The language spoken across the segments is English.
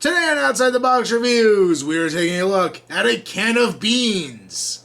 Today on Outside the Box Reviews, we are taking a look at a can of beans.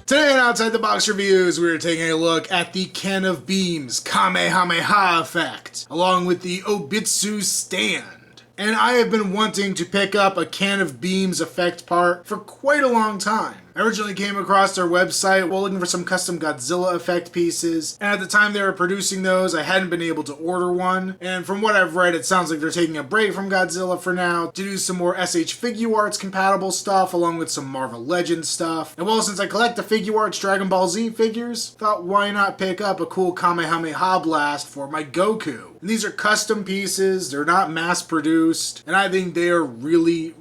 Today on Outside the Box Reviews, we are taking a look at the can of beams Kamehameha effect, along with the Obitsu stand. And I have been wanting to pick up a can of beams effect part for quite a long time. I originally came across their website while looking for some custom Godzilla effect pieces, and at the time they were producing those, I hadn't been able to order one, and from what I've read, it sounds like they're taking a break from Godzilla for now to do some more S.H.Figuarts compatible stuff, along with some Marvel Legends stuff. And well, since I collect the Figuarts Dragonball Z figures, thought why not pick up a cool Kamehameha blast for my Goku. And these are custom pieces, they're not mass produced, and I think they are really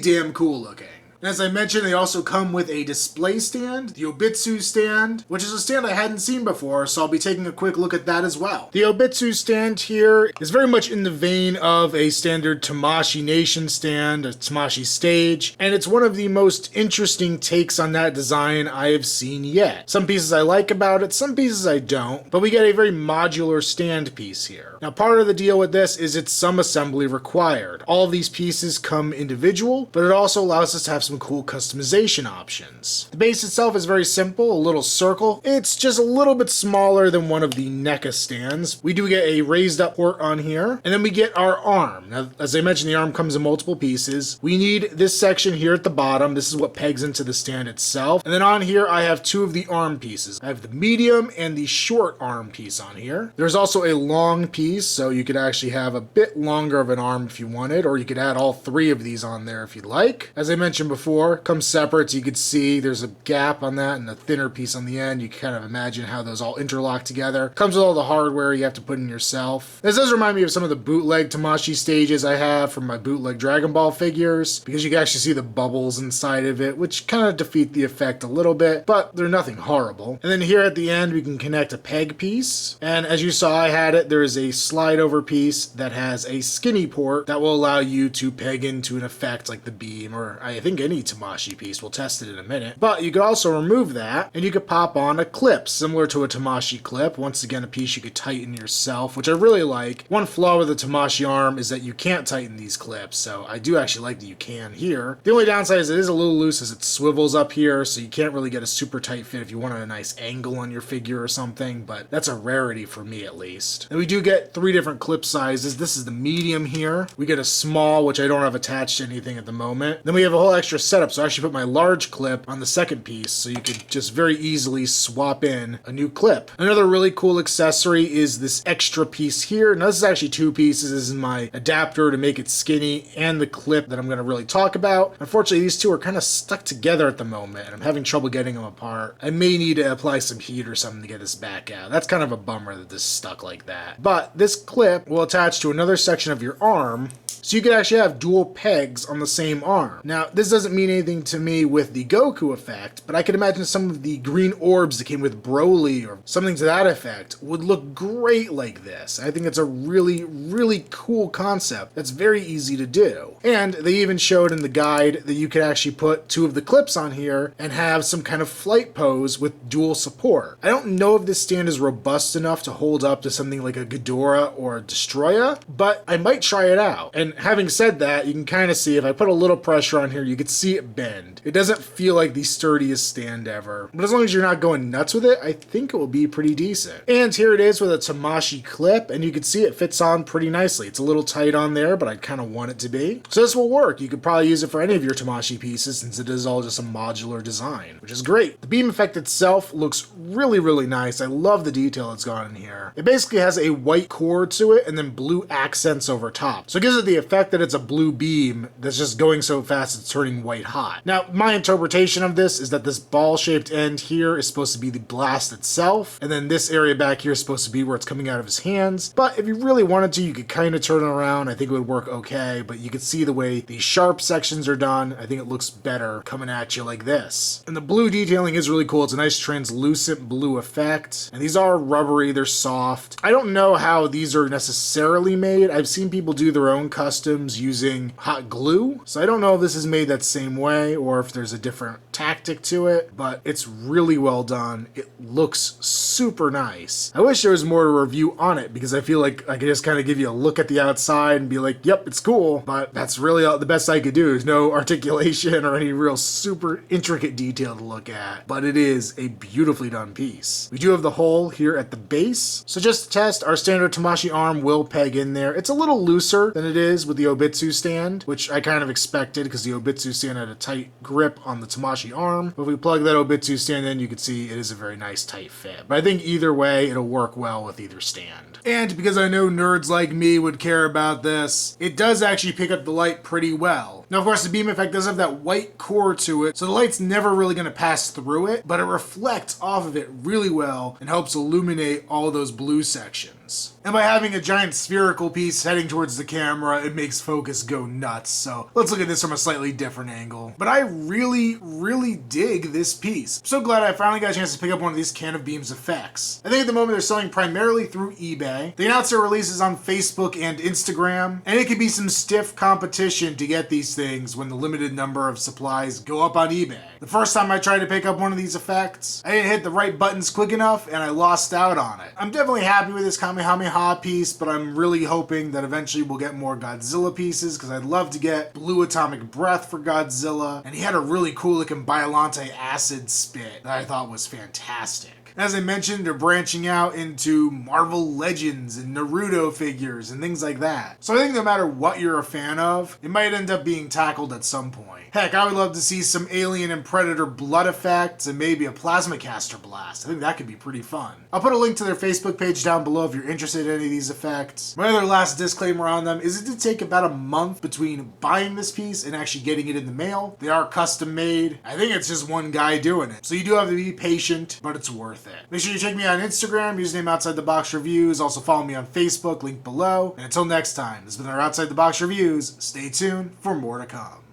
damn cool looking. And as I mentioned, they also come with a display stand, the Obitsu stand, which is a stand I hadn't seen before, so I'll be taking a quick look at that as well. The Obitsu stand here is very much in the vein of a standard Tamashii Nation stand, a Tamashii stage, and it's one of the most interesting takes on that design I have seen yet. Some pieces I like about it, some pieces I don't, but we get a very modular stand piece here. Now, part of the deal with this is it's some assembly required. All of these pieces come individual, but it also allows us to have some cool customization options. The base itself is very simple, a little circle. It's just a little bit smaller than one of the NECA stands. We do get a raised up port on here, and then we get our arm. Now, as I mentioned, the arm comes in multiple pieces. We need this section here at the bottom. This is what pegs into the stand itself. And then on here, I have two of the arm pieces. I have the medium and the short arm piece on here. There's also a long piece, so you could actually have a bit longer of an arm if you wanted, or you could add all three of these on there if you'd like. As I mentioned before, comes separate, so you could see there's a gap on that and a thinner piece on the end. You can kind of imagine how those all interlock together. Comes with all the hardware you have to put in yourself. This does remind me of some of the bootleg Tamashii stages I have from my bootleg Dragonball figures, because you can actually see the bubbles inside of it, which kind of defeat the effect a little bit, but they're nothing horrible. And then here at the end, we can connect a peg piece. And as you saw, I had it, there is a slide over piece that has a skinny port that will allow you to peg into an effect like the beam, or I think any Tamashii piece. We'll test it in a minute. But you could also remove that, and you could pop on a clip, similar to a Tamashii clip. Once again, a piece you could tighten yourself, which I really like. One flaw with the Tamashii arm is that you can't tighten these clips, so I do actually like that you can here. The only downside is it is a little loose as it swivels up here, so you can't really get a super tight fit if you want a nice angle on your figure or something, but that's a rarity for me at least. And we do get three different clip sizes. This is the medium here. We get a small, which I don't have attached to anything at the moment. Then we have a whole extra setup, so I actually put my large clip on the second piece, so you could just very easily swap in a new clip. Another really cool accessory is this extra piece here. Now this is actually two pieces. This is my adapter to make it skinny and the clip that I'm going to really talk about. Unfortunately, these two are kind of stuck together at the moment, and I'm having trouble getting them apart. I may need to apply some heat or something to get this back out. That's kind of a bummer that this is stuck like that. But this clip will attach to another section of your arm, so you could actually have dual pegs on the same arm. Now, this doesn't mean anything to me with the Goku effect, but I could imagine some of the green orbs that came with Broly or something to that effect would look great like this. I think it's a really cool concept that's very easy to do. And they even showed in the guide that you could actually put two of the clips on here and have some kind of flight pose with dual support. I don't know if this stand is robust enough to hold up to something like a Ghidorah or a Destroya, but I might try it out. And having said that, you can kind of see if I put a little pressure on here, you can see it bend. It doesn't feel like the sturdiest stand ever, but as long as you're not going nuts with it, I think it will be pretty decent. And here it is with a Tamashii clip, and you can see it fits on pretty nicely. It's a little tight on there, but I kind of want it to be. So this will work. You could probably use it for any of your Tamashii pieces, since it is all just a modular design, which is great. The beam effect itself looks really nice. I love the detail it's got in here. It basically has a white core to it and then blue accents over top. So it gives it the effect that it's a blue beam that's just going so fast it's turning white hot. Now, my interpretation of this is that this ball-shaped end here is supposed to be the blast itself, and then this area back here is supposed to be where it's coming out of his hands. But if you really wanted to, you could kind of turn it around. I think it would work okay, but you can see the way the sharp sections are done. I think it looks better coming at you like this. And the blue detailing is really cool. It's a nice translucent blue effect, and these are rubbery, they're soft. I don't know how these are necessarily made. I've seen people do their own customs using hot glue, so I don't know if this is made that same way or if there's a different tactic to it, but it's really well done. It looks super nice. I wish there was more to review on it because I feel like I could just kind of give you a look at the outside and be like, yep, it's cool, but that's really the best I could do. There's no articulation or any real super intricate detail to look at, but it is a beautifully done piece. We do have the hole here at the base, so just to test, our standard Tamashii arm will peg in there. It's a little looser than it is with the Obitsu stand, which I kind of expected because the Obitsu stand had a tight grip on the Tamashii arm. But if we plug that Obitsu stand in, you can see it is a very nice tight fit. But I think either way, it'll work well with either stand. And because I know nerds like me would care about this, it does actually pick up the light pretty well. Now, of course, the beam effect does have that white core to it, so the light's never really going to pass through it, but it reflects off of it really well and helps illuminate all those blue sections. And by having a giant spherical piece heading towards the camera, it makes focus go nuts. So let's look at this from a slightly different angle. But I really, really dig this piece. I'm so glad I finally got a chance to pick up one of these Can of Beams effects. I think at the moment they're selling primarily through eBay. They announce their releases on Facebook and Instagram, and it can be some stiff competition to get these things when the limited number of supplies go up on eBay. The first time I tried to pick up one of these effects, I didn't hit the right buttons quick enough and I lost out on it. I'm definitely happy with this Kamehameha piece, but I'm really hoping that eventually we'll get more Godzilla pieces because I'd love to get Blue Atomic Breath for Godzilla, and he had a really cool looking Biollante acid spit that I thought was fantastic. As I mentioned, they're branching out into Marvel Legends and Naruto figures and things like that. So I think no matter what you're a fan of, it might end up being tackled at some point. Heck, I would love to see some Alien and Predator blood effects and maybe a Plasma Caster blast. I think that could be pretty fun. I'll put a link to their Facebook page down below if you're interested in any of these effects. My other last disclaimer on them is it did take about a month between buying this piece and actually getting it in the mail. They are custom made. I think it's just one guy doing it. So you do have to be patient, but it's worth it. Make sure you check me out on Instagram, username Outside the Box Reviews. Also follow me on Facebook, link below. And until next time, this has been our Outside the Box Reviews. Stay tuned for more to come.